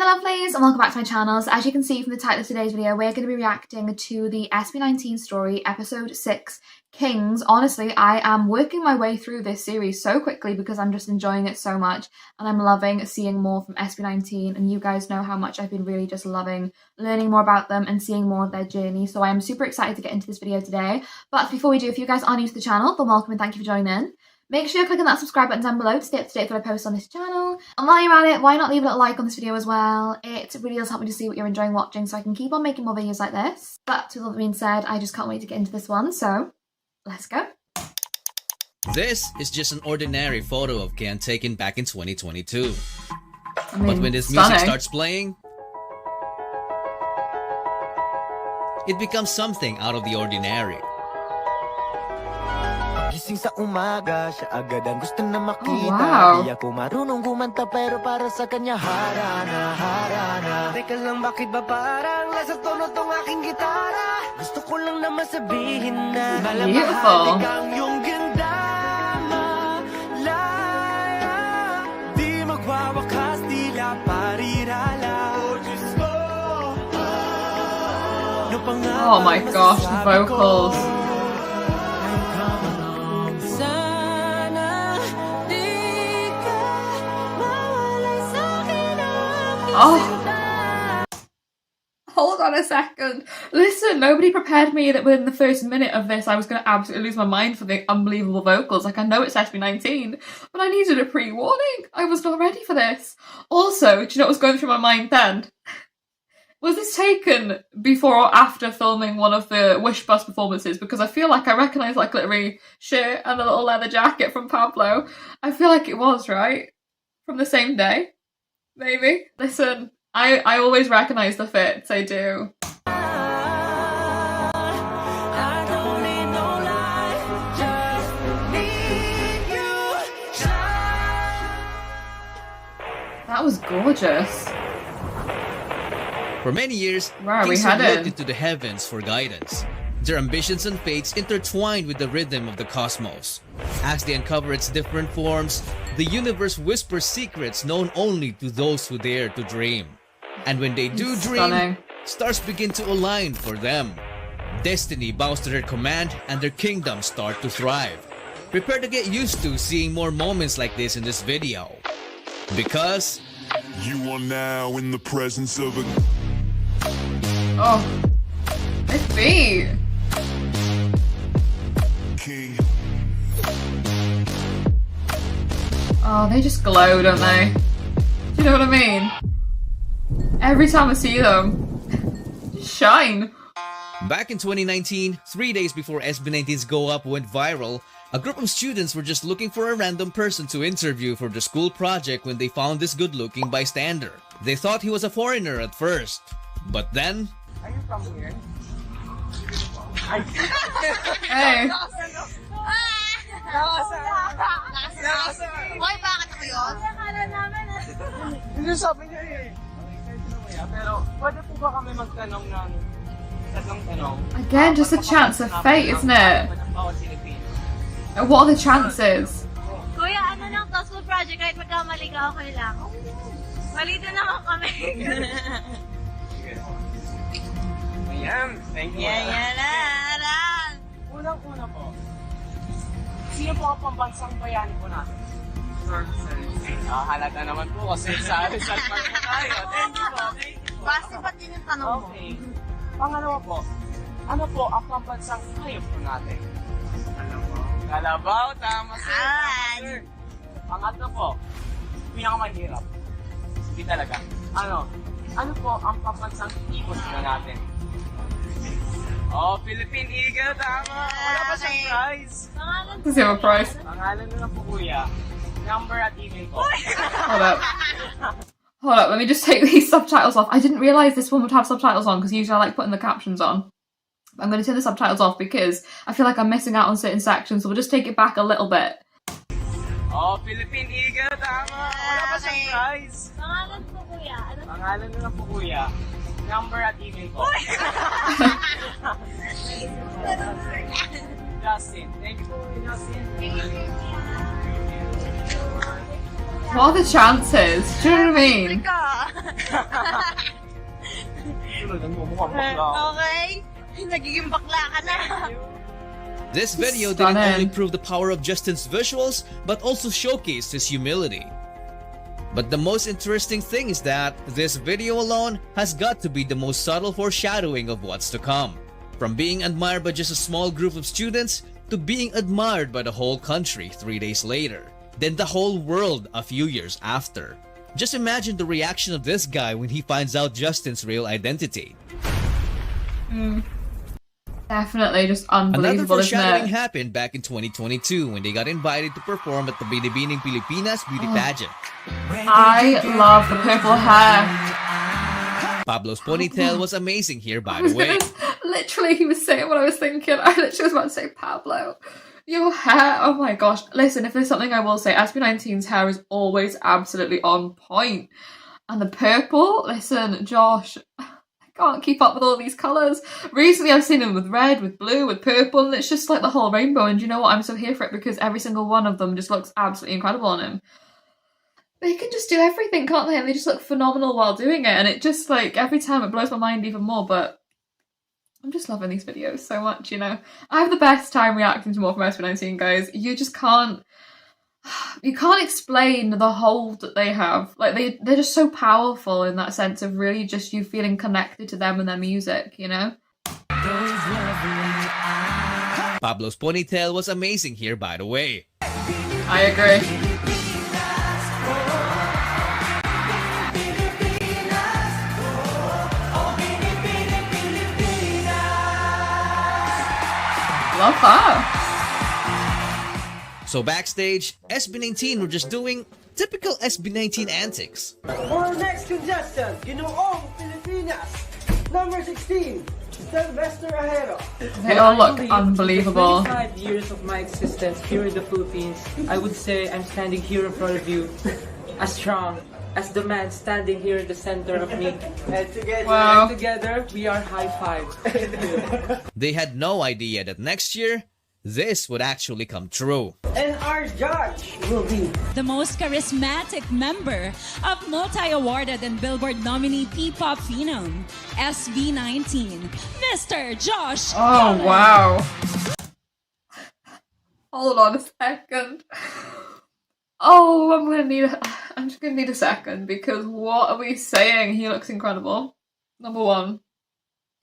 the lovelies and welcome back to my channel. So as you can see from the title of today's video, we're going to be reacting to the SB19 story episode 6, Kings. Honestly, I am working my way through this series so quickly because I'm just enjoying it so much and I'm loving seeing more from SB19, and you guys know how much I've been really just loving learning more about them and seeing more of their journey. So I am super excited to get into this video today. But before we do, if you guys are new to the channel, then welcome and thank you for joining in. Make sure you're clicking that subscribe button down below to stay up to date with what I post on this channel. And while you're at it, why not leave a little like on this video as well? It really does help me to see what you're enjoying watching so I can keep on making more videos like this. But with all that being said, I just can't wait to get into this one, so let's go. This is just an ordinary photo of Ken taken back in 2022. I mean, but when this stunning music starts playing, it becomes something out of the ordinary. Gising sa umaga, siya agad ang gusto na makita. Oh, wow. Di ako marunong kumanta pero para sa kanya harana, harana. Teka lang, bakit ba parang nasa tono tong aking gitara? Gusto ko lang naman sabihin na beautiful. ang iyong ganda, malaya. Di magwawakas, tila parirala. Oh my gosh, the vocals. Oh, hold on a second. Listen, nobody prepared me that within the first minute of this I was going to absolutely lose my mind for the unbelievable vocals. Like, I know it's SB19, but I needed a pre-warning. I was not ready for this. Also, do you know what was going through my mind then? Was this taken before or after filming one of the Wish Bus performances? Because I feel like I recognise like glittery shirt and the little leather jacket from Pablo. I feel like it was, right? From the same day? Maybe. Listen, I always recognise the fits, I do. That was gorgeous. For many years, Where are we Kings have headed? looked into the heavens for guidance. Their ambitions and fates intertwined with the rhythm of the cosmos. As they uncover its different forms, the universe whispers secrets known only to those who dare to dream. And when they do dream, stars begin to align for them. Destiny bows to their command and their kingdoms start to thrive. Prepare to get used to seeing more moments like this in this video. Because you are now in the presence of a... Oh, this beat. king. Oh, they just glow, don't they? Do you know what I mean? Every time I see them, just shine. back in 2019, 3 days before SB19's Go Up went viral, a group of students were just looking for a random person to interview for the school project when they found this good-looking bystander. They thought he was a foreigner at first, but then... Are you from here? Hey. Why, bakit ko yun? Hindi sabi niya eh. Pero pwede po ba kami magtanong ng tatlong tanong? Again, just a chance of fate, isn't it? What are the chances? Kuya, ano lang to, school project, kahit magkamali ka, okay lang. Malito naman kami. Ayan, thank you. Yan lang. Unang-una po, sino po ang pambansang bayani po natin? Halata naman po kasi sa Rizal Park po tayo. Thank you po, thank you po. Basta ba't yun yung tanong mo? Okay. Pangalawa po, ano po ang pambansang hayop po natin? Kalabaw, tama sir. Pangatlo po, pinakamahirap. Hindi talaga. Ano po ang pambansang ibon po natin? Oh, Philippine Eagle, tama. Wala pa siyang prize. Does he have a prize? Pangalan na lang po kuya. Number at email po. Hold up. Hold up, let me just take these subtitles off. I didn't realise this one would have subtitles on because usually I like putting the captions on. I'm going to turn the subtitles off because I feel like I'm missing out on certain sections, so we'll just take it back a little bit. Oh, Philippine Eagle, tama. Wala pa siyang prize. Pangalan po kuya. Pangalan na lang po kuya. Number at email po. Justin. Thank you po, Justin. What are the chances? Do you know what I mean? Okay. Nagiging bakla ka na. This video didn't only prove the power of Justin's visuals, but also showcased his humility. But the most interesting thing is that this video alone has got to be the most subtle foreshadowing of what's to come. From being admired by just a small group of students to being admired by the whole country 3 days later, then the whole world a few years after. Just imagine the reaction of this guy when he finds out Justin's real identity. Definitely just Another unbelievable, foreshadowing isn't it? happened back in 2022 when they got invited to perform at the Binibining Pilipinas beauty pageant. I love the purple hair. Pablo's ponytail was amazing here, by the way. Literally, he was saying what I was thinking. I literally was about to say, Pablo, your hair, oh my gosh. Listen, if there's something I will say, SB19's hair is always absolutely on point. And the purple, listen, Josh, I can't keep up with all these colours. Recently I've seen him with red, with blue, with purple, and it's just like the whole rainbow. And you know what? I'm so here for it because every single one of them just looks absolutely incredible on him. They can just do everything, can't they? And they just look phenomenal while doing it. And it just like, every time it blows my mind even more, but I'm just loving these videos so much, you know. I have the best time reacting to more from SB19, guys. You just can't, you can't explain the hold that they have. Like, they're just so powerful in that sense of really just you feeling connected to them and their music, you know? Pablo's ponytail was amazing here, by the way. I agree. Love that. So backstage, SB19 were just doing typical SB19 antics. For our next contestant, Ginoong Pilipinas, number 16, Sylvester Ajero. They all look unbelievable. 25 years of my existence here in the Philippines, I would say I'm standing here in front of you as strong as the man standing here in the center of me. And together, Wow. And together, we are high five. They had no idea that next year, this would actually come true. and our judge will be the most charismatic member of multi-awarded and Billboard nominee P-pop phenom, SB19, Mr. Josh. Oh, wow. Hold on a second. Oh, I'm just gonna need a second because what are we saying? He looks incredible. Number one,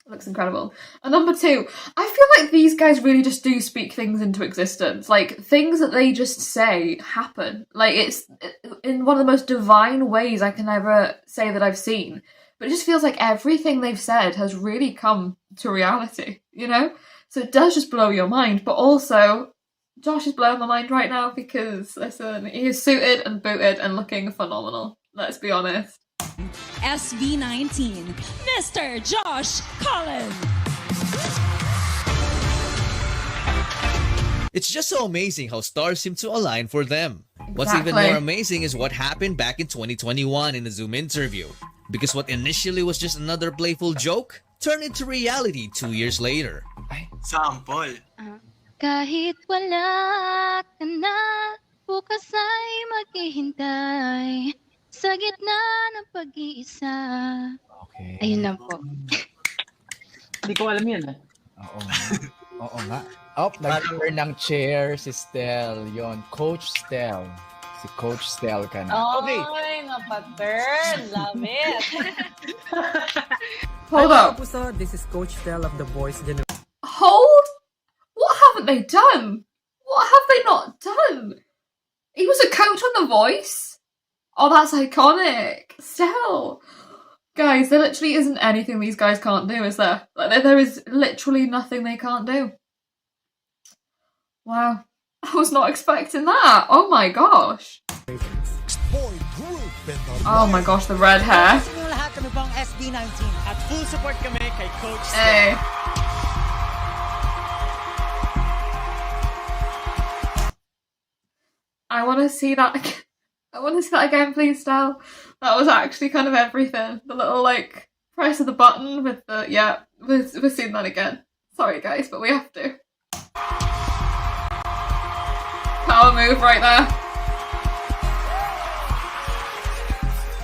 looks incredible. And number two, I feel like these guys really just do speak things into existence. Like, things that they just say happen. Like, it's in one of the most divine ways I can ever say that I've seen. But it just feels like everything they've said has really come to reality, you know? So it does just blow your mind, but also Josh is blowing my mind right now because, listen, he is suited and booted and looking phenomenal. Let's be honest. SB19, Mr. Josh Cullen. It's just so amazing how stars seem to align for them. What's even Exactly. more amazing is what happened back in 2021 in a Zoom interview. Because what initially was just another playful joke turned into reality 2 years later. Sample. Kahit wala ka na, bukas ay maghihintay sa gitna ng pag-iisa. Okay. Ayun lang po. Hindi ko alam yan. Oo nga. Oo nga. Oh, nag-turn ng chair si Stel. Yon, Coach Stel. Si Coach Stel ka na. Okay. Ay, napaturn. Love it. Hold up. This is Coach Stel of the Boys Generation. Hold? What haven't they done? What have they not done? He was a coach on The Voice. Oh, that's iconic. Still. Guys, there literally isn't anything these guys can't do, is there? Like, there is literally nothing they can't do. Wow. I was not expecting that. Oh my gosh. Oh my gosh, the red hair. sa inyong lahat, kami pang SB19 at full support kami kay Coach Stel. Hey. I want to see that again. I want to see that again, please, Stel. That was actually kind of everything. The little, like, press of the button with the... Yeah, we're seeing that again. Sorry, guys, but we have to. Power move right there.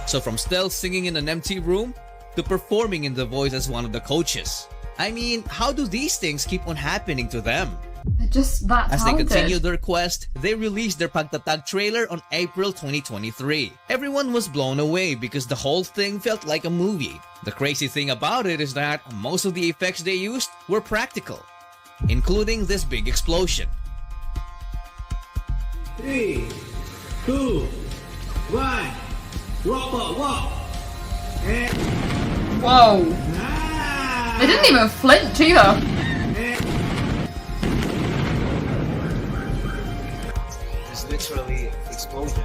So from Stell singing in an empty room to performing in The Voice as one of the coaches. I mean, how do these things keep on happening to them? They're just that As they talented. continued their quest, they released their Pagtatag trailer on April 2023. Everyone was blown away because the whole thing felt like a movie. The crazy thing about it is that most of the effects they used were practical, including this big explosion. 3, 2, 1, walk. Whoa. They didn't even flinch either. It's literally explosion.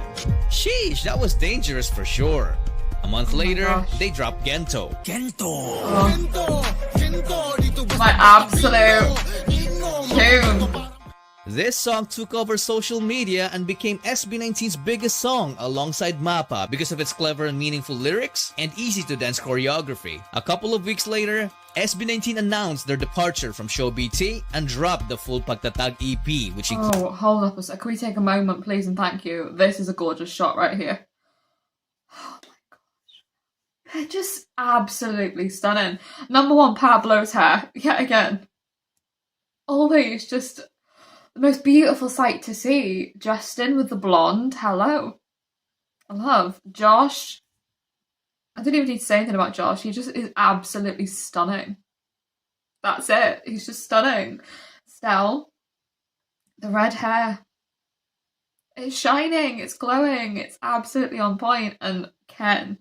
Sheesh, that was dangerous for sure. A month later, gosh. they dropped Gento. My absolute tune. This song took over social media and became SB19's biggest song alongside Mapa because of its clever and meaningful lyrics and easy-to-dance choreography. A couple of weeks later, SB19 announced their departure from Show BT and dropped the full Pagtatag EP, which includes... Oh, hold up a sec. Can we take a moment, please, and thank you? This is a gorgeous shot right here. Oh my gosh. They're just absolutely stunning. Number one, Pablo's hair, yet again. Always just the most beautiful sight to see. Justin with the blonde, hello. I love. Josh. I don't even need to say anything about Josh. He just is absolutely stunning. That's it. He's just stunning. Stell. The red hair. It's shining. It's glowing. It's absolutely on point. And Ken.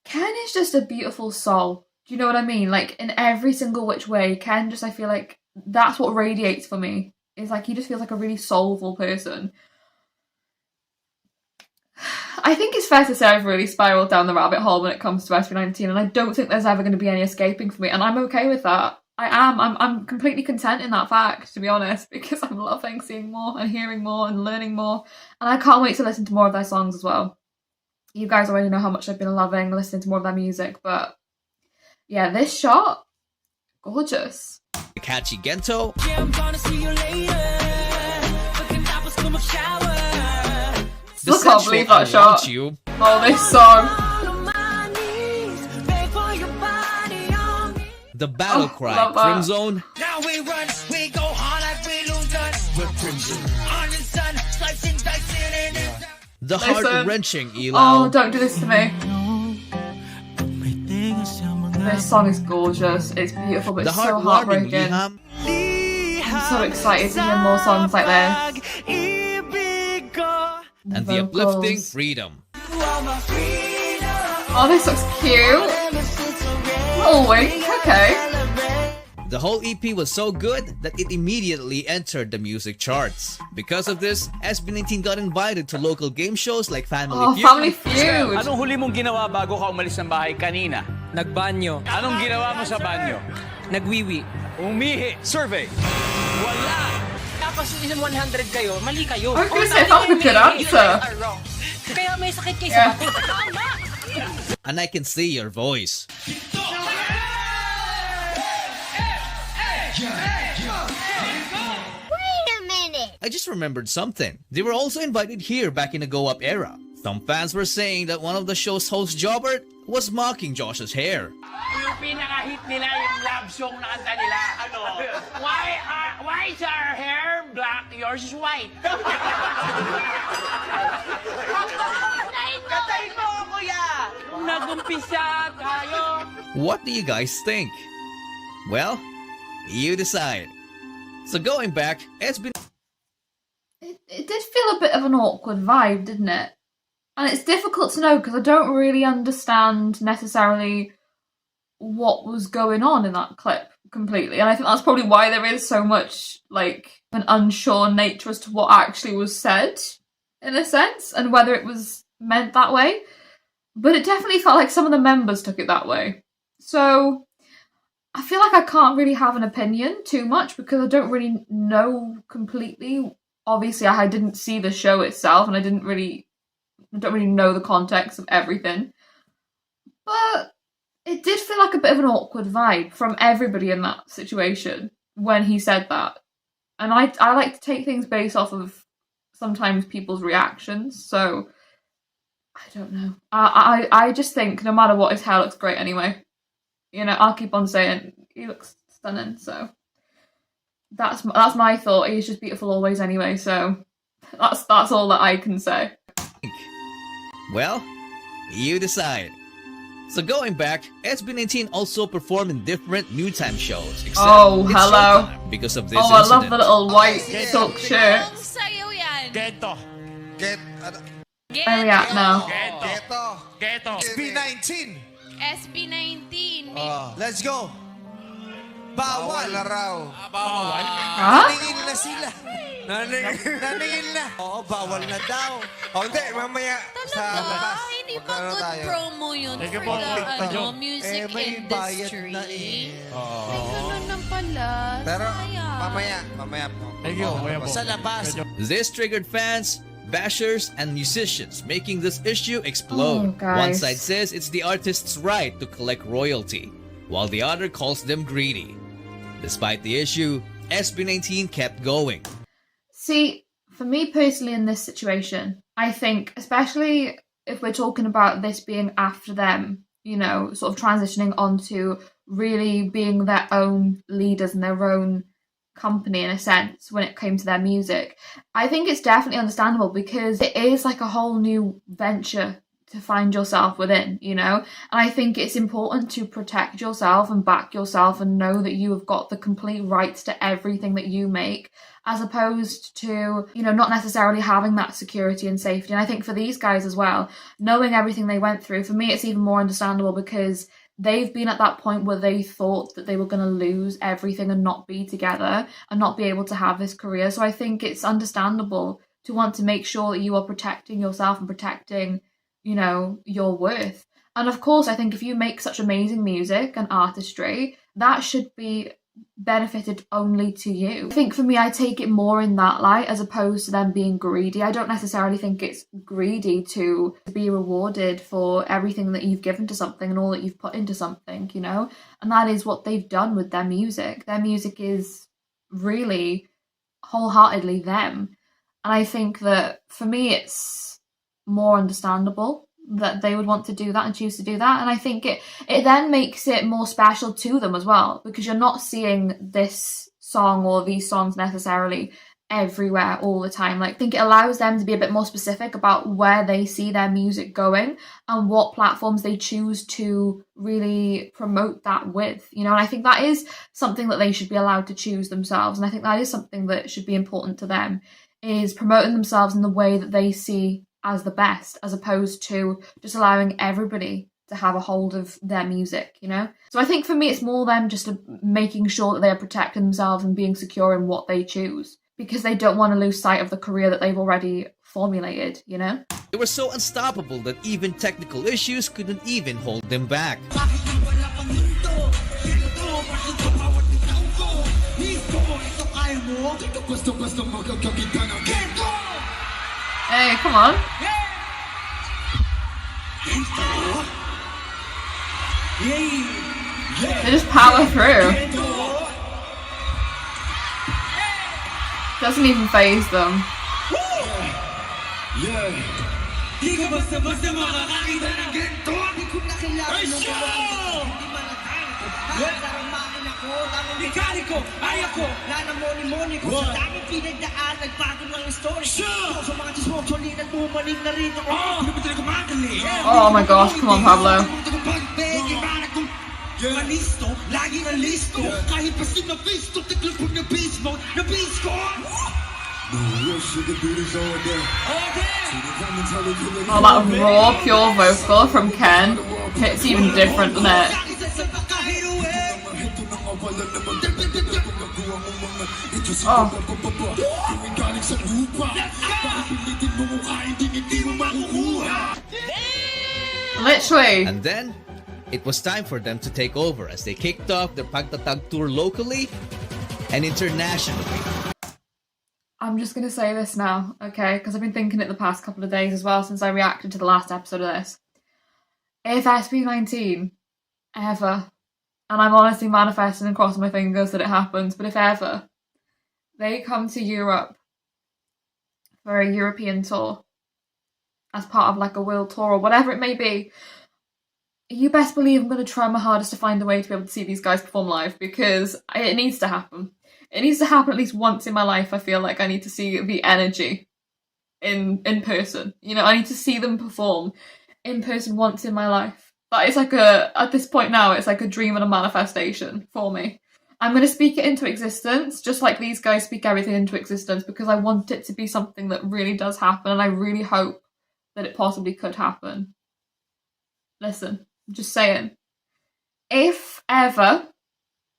Ken is just a beautiful soul. Do you know what I mean? Like, in every single which way, Ken just, I feel like, that's what radiates for me. It's like, he just feels like a really soulful person. I think it's fair to say I've really spiraled down the rabbit hole when it comes to SB19, and I don't think there's ever going to be any escaping from it, and I'm okay with that. I'm completely content in that fact, to be honest, because I'm loving seeing more and hearing more and learning more, and I can't wait to listen to more of their songs as well. You guys already know how much I've been loving listening to more of their music, but yeah, this shot, gorgeous. The catchy Gento. Still can't believe that shot. You. Oh, this song. The battle cry, love that. Crimzone. Now we run, we go hard like we lose done. With crimson on the sun, slicing, dicing, and The Listen. heart-wrenching Elo. Oh, don't do this to me. This song is gorgeous. It's beautiful, but The it's so heart-warming heartbreaking. Liham. I'm so excited to hear more songs like this. And the uplifting Freedom. Oh, this looks cute. Oh, wink. Okay. The whole EP was so good that it immediately entered the music charts. Because of this, SB19 got invited to local game shows like Family Oh, Feud. Family Feud. Anong huli mong ginawa bago ka umalis ng bahay kanina? Nagbanyo. Anong ginawa mo sa banyo? Nagwiwi. Umihi. Survey. Wala. Tapos isang 100 kayo, mali kayo. I was gonna say, that was a good answer. Kaya may sakit kayo Yeah. sa bato. And I can see your voice. Wait a minute. I just remembered something. They were also invited here back in the Go Up era. Some fans were saying that one of the show's host, Jobert, was mocking Josh's hair. Yung pinaka-hit nila yung love song na kanta nila. Ano? Why is our hair black? Yours is white. Katayin mo, kuya! Nag-umpisa tayo. What do you guys think? Well, you decide. So going back, SB... It did feel a bit of an awkward vibe, didn't it? And it's difficult to know because I don't really understand necessarily what was going on in that clip completely. And I think that's probably why there is so much, like, an unsure nature as to what actually was said, in a sense, and whether it was meant that way. But it definitely felt like some of the members took it that way. So I feel like I can't really have an opinion too much because I don't really know completely. Obviously, I didn't see the show itself and I don't really know the context of everything. But it did feel like a bit of an awkward vibe from everybody in that situation when he said that. And I like to take things based off of sometimes people's reactions. So I don't know. I just think no matter what, his hair looks great anyway. You know, I'll keep on saying he looks stunning. So that's my thought. He's just beautiful always anyway. So that's all that I can say. Well, you decide. So going back, SB19 also performed in different new time shows. Except Oh, it's hello. showtime because of this Oh, I incident. love the little white silk shirt. Sayo yan. Geto. Where are we at now? Geto. SB19. SB19. Let's go. Bawal na raw. Bawal. Huh? Naningin na sila. Naningin na. Oo, bawal na daw. O, hindi, mamaya sa labas. Hindi ba Magkano good tayo? promo yun Thank you for po. the music may bayad industry? na eh. Ay, ganun lang pala. Pero, Sayang. mamaya po. Thank you. Mamaya po. Sa labas. This triggered fans, bashers, and musicians, making this issue explode. Oh, guys. One side says it's the artist's right to collect royalty, while the other calls them greedy. Despite the issue, SB19 kept going. See, for me personally in this situation, I think, especially if we're talking about this being after them, you know, sort of transitioning onto really being their own leaders and their own company in a sense when it came to their music, I think it's definitely understandable because it is like a whole new venture to find yourself within, you know? And I think it's important to protect yourself and back yourself and know that you have got the complete rights to everything that you make, as opposed to, you know, not necessarily having that security and safety. And I think for these guys as well, knowing everything they went through, for me it's even more understandable because they've been at that point where they thought that they were going to lose everything and not be together and not be able to have this career. So I think it's understandable to want to make sure that you are protecting yourself and protecting, you know, your worth. And of course, I think if you make such amazing music and artistry, that should be benefited only to you. I think for me, I take it more in that light as opposed to them being greedy. I don't necessarily think it's greedy to be rewarded for everything that you've given to something and all that you've put into something, you know? And that is what they've done with their music. Their music is really wholeheartedly them. And I think that for me, it's more understandable that they would want to do that and choose to do that. And I think it then makes it more special to them as well, because you're not seeing this song or these songs necessarily everywhere all the time. Like, I think it allows them to be a bit more specific about where they see their music going and what platforms they choose to really promote that with, you know. And I think that is something that they should be allowed to choose themselves, and I think that is something that should be important to them, is promoting themselves in the way that they see as the best, as opposed to just allowing everybody to have a hold of their music, you know? So I think for me, it's more them just making sure that they are protecting themselves and being secure in what they choose, because they don't want to lose sight of the career that they've already formulated, you know? They were so unstoppable that even technical issues couldn't even hold them back. Hey, come on. They just power through. Doesn't even faze them. Oh my gosh, come on, Pablo. Oh, that raw, pure vocal from Ken hits even different, doesn't it? Oh. Literally. And then, it was time for them to take over as they kicked off their Pagtatag tour locally and internationally. I'm just going to say this now, okay? Because I've been thinking it the past couple of days as well since I reacted to the last episode of this. If SB19 ever, and I'm honestly manifesting and crossing my fingers that it happens, but if ever they come to Europe for a European tour as part of like a world tour or whatever it may be, you best believe I'm going to try my hardest to find a way to be able to see these guys perform live, because it needs to happen. It needs to happen at least once in my life. I feel like I need to see the energy in person. You know, I need to see them perform in person once in my life. That is like at this point now, it's like a dream and a manifestation for me. I'm going to speak it into existence, just like these guys speak everything into existence, because I want it to be something that really does happen, and I really hope that it possibly could happen. Listen, I'm just saying, if ever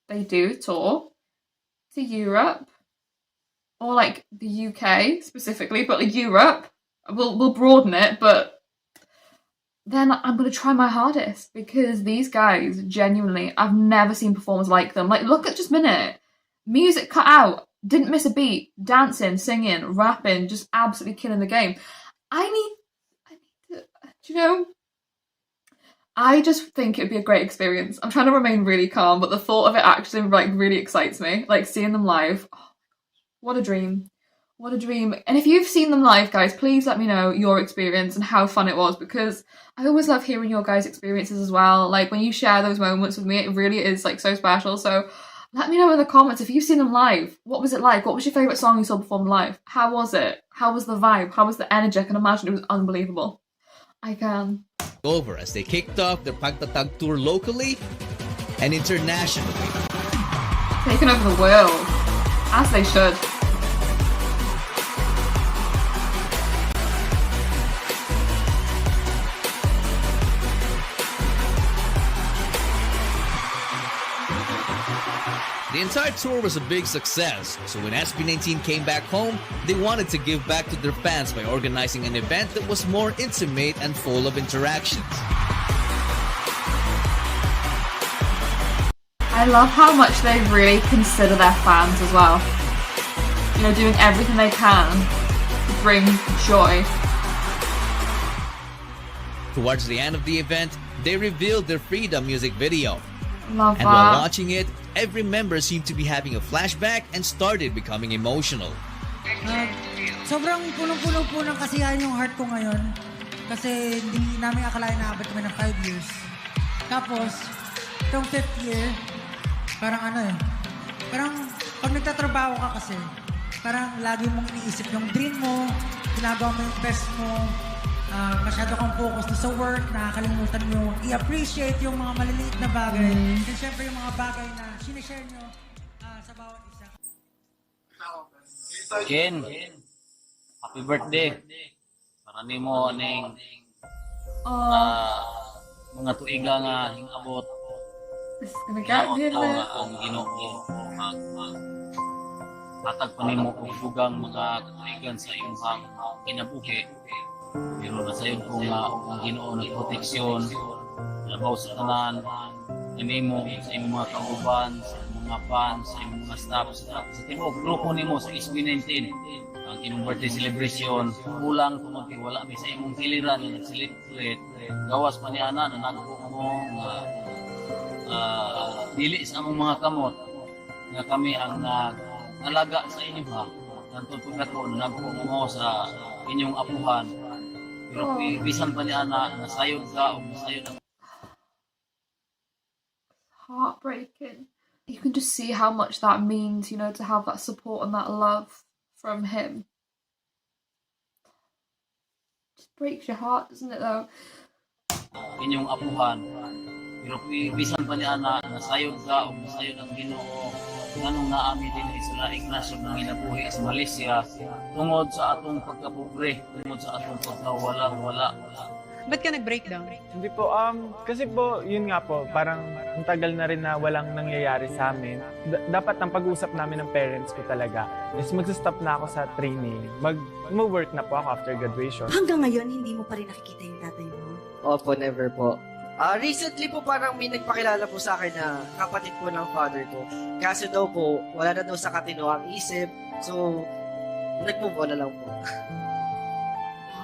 they do tour to Europe, or like the UK specifically, but like Europe, we'll broaden it, but then I'm going to try my hardest, because these guys, genuinely, I've never seen performers like them. Like, look at just a minute. Music cut out, didn't miss a beat, dancing, singing, rapping, just absolutely killing the game. I need to, you know, I just think it would be a great experience. I'm trying to remain really calm, but the thought of it actually like really excites me. Like seeing them live, oh, what a dream. What a dream. And if you've seen them live, guys, please let me know your experience and how fun it was, because I always love hearing your guys' experiences as well. Like when you share those moments with me, it really is like so special. So let me know in the comments if you've seen them live. What was it like? What was your favourite song you saw performed live? How was it? How was the vibe? How was the energy? I can imagine it was unbelievable. I can. Over as they kicked off their Pagtatag tour locally and internationally. Taking over the world, as they should. The entire tour was a big success, so when SB19 came back home, they wanted to give back to their fans by organizing an event that was more intimate and full of interactions. I love how much they really consider their fans as well. You know, doing everything they can to bring joy. Towards the end of the event, they revealed their Freedom music video. Love and that. while watching it, every member seemed to be having a flashback and started becoming emotional. Sobrang punong-puno po ng kasiyahan yung heart ko ngayon. Kasi hindi namin akalain na abot kami ng 5 years. Tapos, itong 5th year, parang parang pag nagtatrabaho ka kasi, parang lagi mong iniisip yung dream mo, ginagawa mo yung best mo, masyado kang focus sa work, nakakalimutan mo i-appreciate yung mga maliliit na bagay. And syempre yung mga bagay na sinishare nyo sa bawat isa. Ken, happy birthday. Marami mo aning mga tuiga nga hingabot. This is gonna get me nga ang Ginoo hatag pa nimo og dugang mga katuigan sa imong kinabuhi. Pero nasayon ko nga ang Ginoo nagproteksyon labaw sa tanan nimo sa imong mga kauban, sa imong mga fans, sa imong mga staff, sa tibuok grupo nimo sa SB19. Ang imong birthday celebration kulang kung magtiwala mi sa imong kiliran na nag-celebrate gawas pa ni ana na nagko mo nga dili sa among mga kamot nga kami ang nalaga sa inyo ha. Nantod pagkato nagko mo sa inyong apuhan. Pero bisan pa ni ana nasayod ka o nasayod ang heartbreaking. You can just see how much that means, you know, to have that support and that love from him. Just breaks your heart, doesn't it though? Inyong apuhan. Pero bisan pa ni ana nasayod ka o nasayod ang Ginoo. Nganong naami din sa Ignacio ng inabuhi sa Malaysia tungod sa atong pagkapobre, tungod sa atong pagkawala-wala. Ba't ka nag-breakdown? Hindi po, kasi po, yun nga po, parang ang tagal na rin na walang nangyayari sa amin. Dapat ang pag-usap namin ng parents ko talaga is mag-stop na ako sa training. Mag-work na po ako after graduation. Hanggang ngayon, hindi mo pa rin nakikita yung tatay mo? Opo, never po. Recently po parang may nagpakilala po sa akin na kapatid po ng father ko. Kaso daw po, wala na daw sa katino ang isip. So, nag-move on na lang po.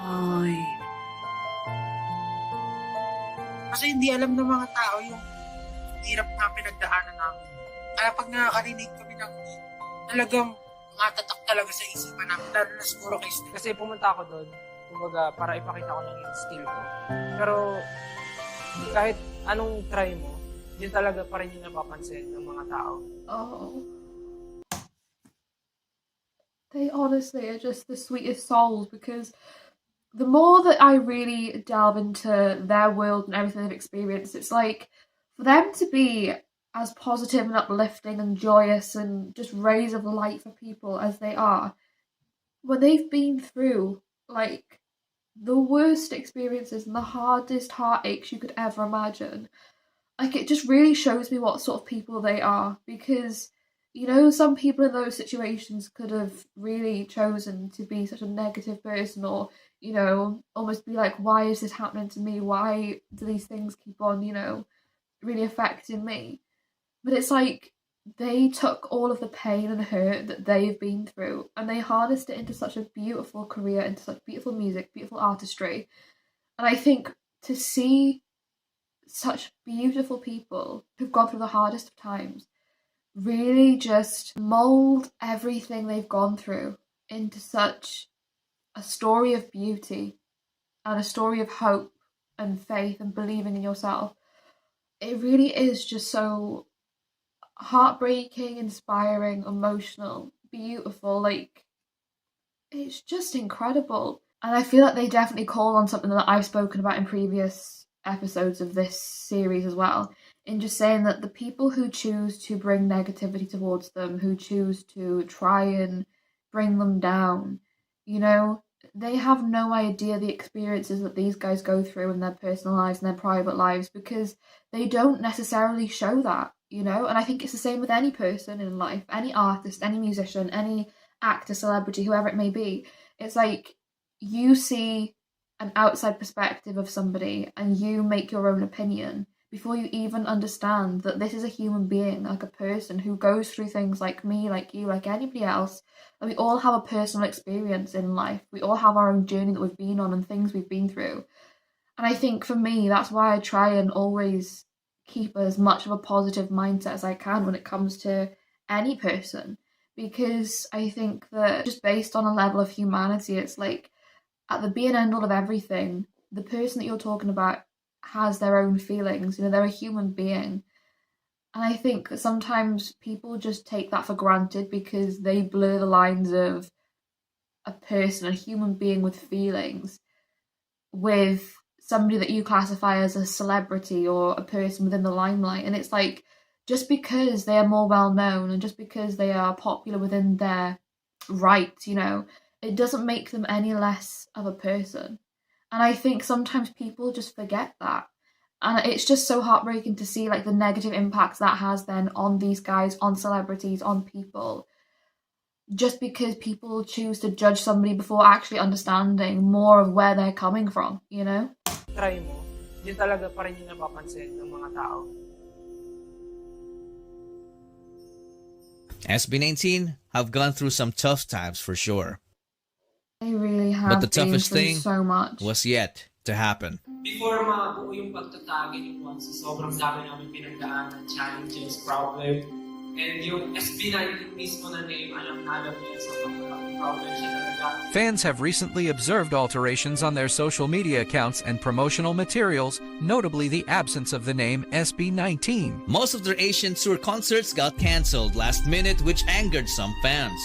Ay. Kasi hindi alam ng mga tao yung hirap na pinagdaanan namin. Kaya pag nakakarinig kami ng talagang matatak talaga sa isipan namin, lalo na siguro kay Steve. Kasi pumunta ako doon, kumbaga, para ipakita ko lang yung skill ko. Pero kahit anong try mo, yun talaga pa rin yung napapansin ng mga tao. Oh. They honestly are just the sweetest souls, because the more that I really delve into their world and everything they've experienced, it's like for them to be as positive and uplifting and joyous and just rays of light for people as they are, when they've been through like the worst experiences and the hardest heartaches you could ever imagine, like it just really shows me what sort of people they are. Because you know, some people in those situations could have really chosen to be such a negative person, or, you know, almost be like, why is this happening to me? Why do these things keep on, you know, really affecting me? But it's like they took all of the pain and hurt that they've been through and they harnessed it into such a beautiful career, into such beautiful music, beautiful artistry. And I think to see such beautiful people who've gone through the hardest of times really just mold everything they've gone through into such a story of beauty and a story of hope and faith and believing in yourself. It really is just so heartbreaking, inspiring, emotional, beautiful. Like, it's just incredible. And I feel like they definitely call on something that I've spoken about in previous episodes of this series as well, in just saying that the people who choose to bring negativity towards them, who choose to try and bring them down, you know, they have no idea the experiences that these guys go through in their personal lives and their private lives, because they don't necessarily show that, you know. And I think it's the same with any person in life, any artist, any musician, any actor, celebrity, whoever it may be. It's like you see an outside perspective of somebody and you make your own opinion before you even understand that this is a human being, like a person who goes through things like me, like you, like anybody else. And we all have a personal experience in life. We all have our own journey that we've been on and things we've been through. And I think for me, that's why I try and always keep as much of a positive mindset as I can when it comes to any person. Because I think that just based on a level of humanity, it's like at the be and end all of everything, the person that you're talking about has their own feelings, you know, they're a human being. And I think that sometimes people just take that for granted because they blur the lines of a person, a human being with feelings, with somebody that you classify as a celebrity or a person within the limelight. And it's like, just because they are more well known and just because they are popular within their right, you know, it doesn't make them any less of a person. And I think sometimes people just forget that. And it's just so heartbreaking to see like the negative impacts that has then on these guys, on celebrities, on people. Just because people choose to judge somebody before actually understanding more of where they're coming from, you know? Try mo, yun talaga pa rin yung napapansin ng mga tao. SB19 have gone through some tough times for sure. They really have. But the toughest thing so much. was yet to happen. Before mabuo yung pagtatag and yung sobrang dami namin pinagdaanan, challenges, problem. And yung SB19 mismo na name, alam niya sa problem siya talaga. Fans have recently observed alterations on their social media accounts and promotional materials, notably the absence of the name SB19. Most of their Asian tour concerts got cancelled last minute, which angered some fans.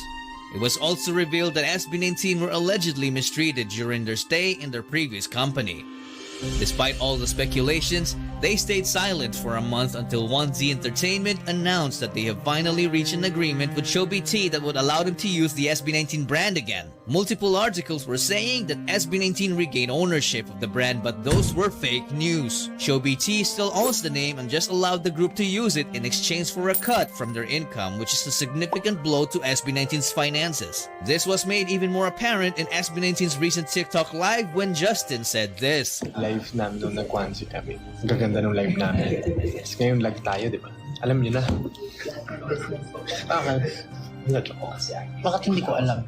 It was also revealed that SB19 were allegedly mistreated during their stay in their previous company. Despite all the speculations, they stayed silent for a month until 1Z Entertainment announced that they have finally reached an agreement with ShowBT that would allow them to use the SB19 brand again. Multiple articles were saying that SB19 regained ownership of the brand, but those were fake news. ShowBT still owns the name and just allowed the group to use it in exchange for a cut from their income, which is a significant blow to SB19's finances. This was made even more apparent in SB19's recent TikTok live when Justin said this. Live namin nung nag-Kwanzi kami. Ang gaganda nung live namin. Tapos ngayon live tayo, di ba? Alam niyo na. Bakit? Bakit hindi ko alam?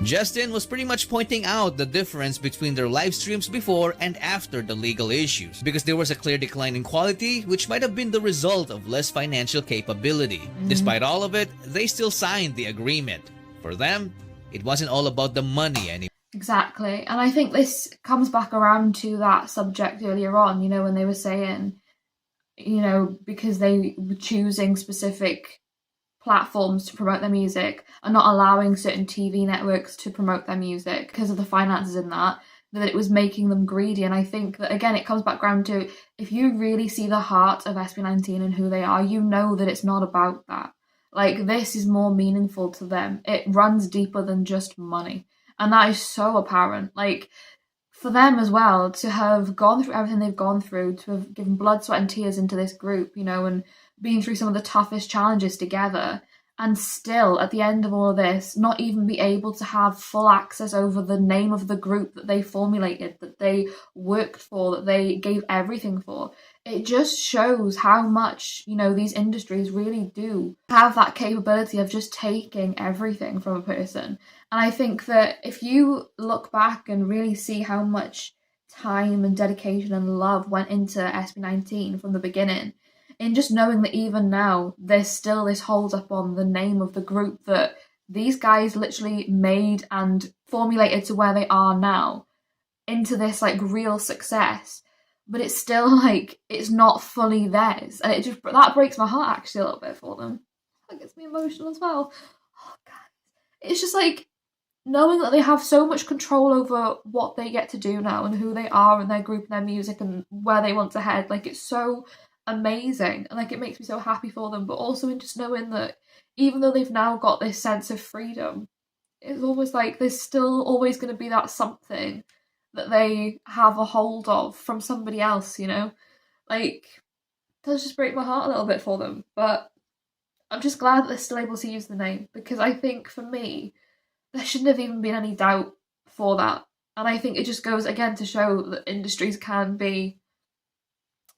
Justin was pretty much pointing out the difference between their live streams before and after the legal issues, because there was a clear decline in quality, which might have been the result of less financial capability. Despite all of it, they still signed the agreement. For them, it wasn't all about the money anymore. Exactly. And I think this comes back around to that subject earlier on, you know, when they were saying, you know, because they were choosing specific platforms to promote their music and not allowing certain TV networks to promote their music because of the finances in that it was making them greedy. And I think that, again, it comes back around to, if you really see the heart of SB19 and who they are, you know that it's not about that. Like, this is more meaningful to them. It runs deeper than just money. And that is so apparent. Like, for them as well, to have gone through everything they've gone through, to have given blood, sweat and tears into this group, you know, and been through some of the toughest challenges together, and still, at the end of all of this, not even be able to have full access over the name of the group that they formulated, that they worked for, that they gave everything for. It just shows how much, you know, these industries really do have that capability of just taking everything from a person. And I think that if you look back and really see how much time and dedication and love went into SB19 from the beginning, in just knowing that even now there's still this hold up on the name of the group that these guys literally made and formulated to where they are now into this like real success, but it's still like it's not fully theirs, and it just, that breaks my heart actually a little bit for them. That gets me emotional as well. Oh god, it's just like knowing that they have so much control over what they get to do now and who they are and their group and their music and where they want to head. Like, it's so amazing, and like it makes me so happy for them, but also in just knowing that even though they've now got this sense of freedom, it's almost like there's still always going to be that something that they have a hold of from somebody else, you know? Like, it does just break my heart a little bit for them, but I'm just glad that they're still able to use the name, because I think for me there shouldn't have even been any doubt for that. And I think it just goes again to show that industries can be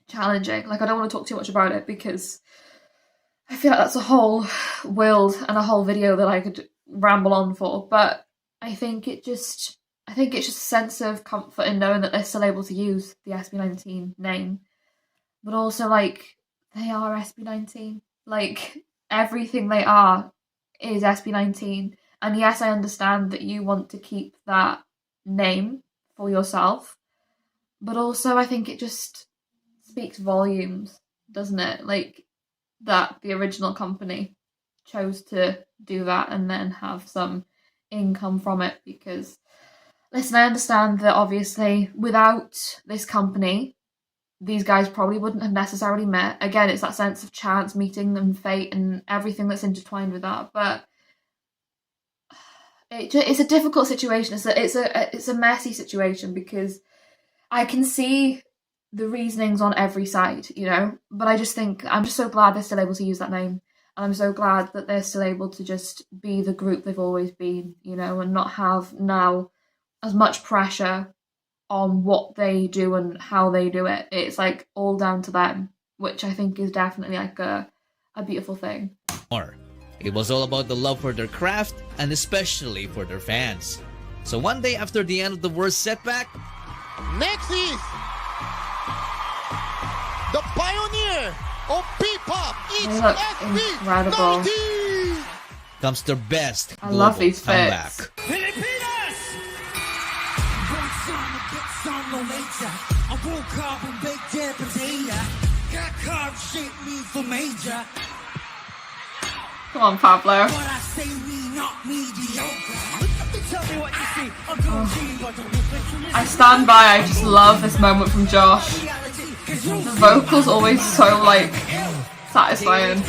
challenging. Like, I don't want to talk too much about it because I feel like that's a whole world and a whole video that I could ramble on for, but I think it's just a sense of comfort in knowing that they're still able to use the SB19 name, but also like they are SB19. Like, everything they are is SB19. And yes, I understand that you want to keep that name for yourself, but also I think it just speaks volumes, doesn't it? Like, that the original company chose to do that and then have some income from it, because listen, I understand that obviously without this company these guys probably wouldn't have necessarily met. Again, it's that sense of chance meeting and fate and everything that's intertwined with that, but it's a difficult situation. It's a messy situation, because I can see the reasonings on every side, you know, but I just think I'm just so glad they're still able to use that name, and I'm so glad that they're still able to just be the group they've always been, you know, and not have now as much pressure on what they do and how they do it. It's like all down to them, which I think is definitely like a beautiful thing. It was all about the love for their craft and especially for their fans. So one day after the end of the worst setback, next is the pioneer of P-pop. It's incredible. Comes their best I love these comeback. Filipinas! I won't carbon bake their potato. Got carb shape me for major. Come on, Pablo. But I say we not mediocre. Tell me what you see. I stand by. I just love this moment from Josh. The vocals always so like satisfying.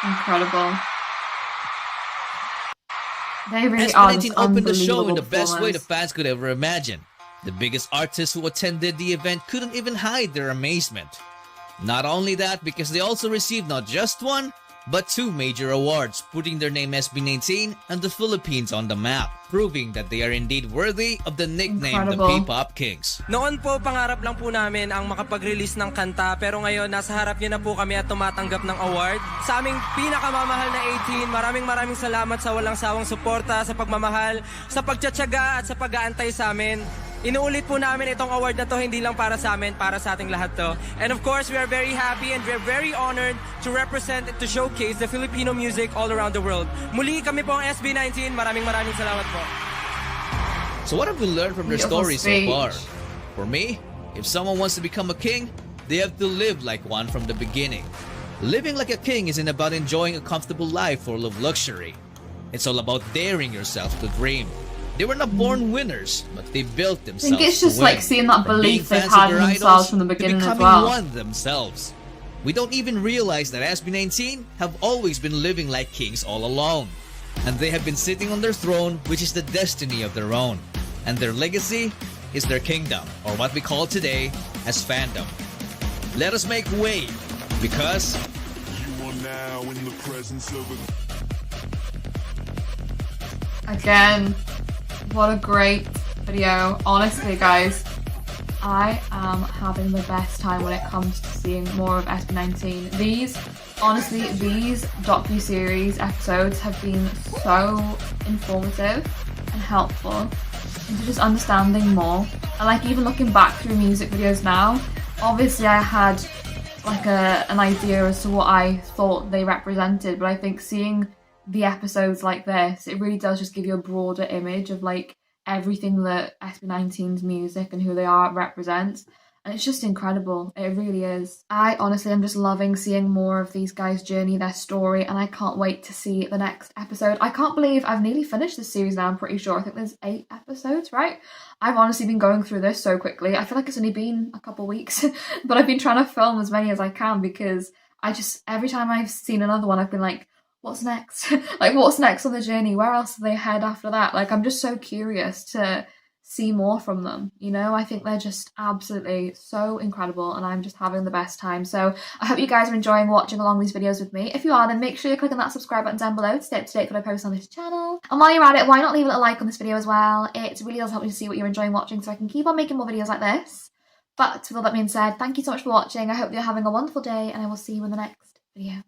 Incredible. They really are just SB19 opened the show in the unbelievable best way the performers. fans could ever imagine. The biggest artists who attended the event couldn't even hide their amazement. Not only that, because they also received not just one, but 2 major awards, putting their name SB19 and the Philippines on the map, proving that they are indeed worthy of the nickname the P-Pop Kings. Noon po, pangarap lang po namin ang makapag-release ng kanta, pero ngayon nasa harap niyo na po kami at tumatanggap ng award. Sa aming pinakamamahal na 18, maraming salamat sa walang sawang suporta, sa pagmamahal, sa pagtsatsaga at sa pag-aantay sa amin. Inuulit po namin itong award na to, hindi lang para sa amin, para sa ating lahat to. And of course, we are very happy and we are very honored to represent and to showcase the Filipino music all around the world. Muli kami po ang SB19. Maraming salamat po. So what have we learned from their story so far? For me, if someone wants to become a king, they have to live like one from the beginning. Living like a king isn't about enjoying a comfortable life full of luxury. It's all about daring yourself to dream. They were not born winners, but they built themselves. I think it's just like seeing that belief they've had in themselves from the beginning as well. One themselves. We don't even realize that SB19 have always been living like kings all along. And they have been sitting on their throne, which is the destiny of their own. And their legacy is their kingdom, or what we call today as fandom. Let us make way, because you are now in the presence of a... Again, what a great video. Honestly, guys, I am having the best time when it comes to seeing more of SB19. These docu-series episodes have been so informative and helpful into just understanding more. And like even looking back through music videos now, obviously I had like an idea as to what I thought they represented, but I think seeing the episodes like this, it really does just give you a broader image of like everything that SB19's music and who they are represents. And it's just incredible. It really is. I honestly am just loving seeing more of these guys' journey, their story, and I can't wait to see the next episode. I can't believe I've nearly finished this series now, I'm pretty sure. I think there's 8 episodes, right? I've honestly been going through this so quickly. I feel like it's only been a couple weeks, but I've been trying to film as many as I can because every time I've seen another one, I've been like, what's next? Like, what's next on the journey? Where else do they head after that? Like, I'm just so curious to see more from them, you know? I think they're just absolutely so incredible and I'm just having the best time. So I hope you guys are enjoying watching along these videos with me. If you are, then make sure you're clicking that subscribe button down below to stay up to date with what I post on this channel. And while you're at it, why not leave a like on this video as well? It really does help me to see what you're enjoying watching so I can keep on making more videos like this. But with all that being said, thank you so much for watching. I hope you're having a wonderful day and I will see you in the next video.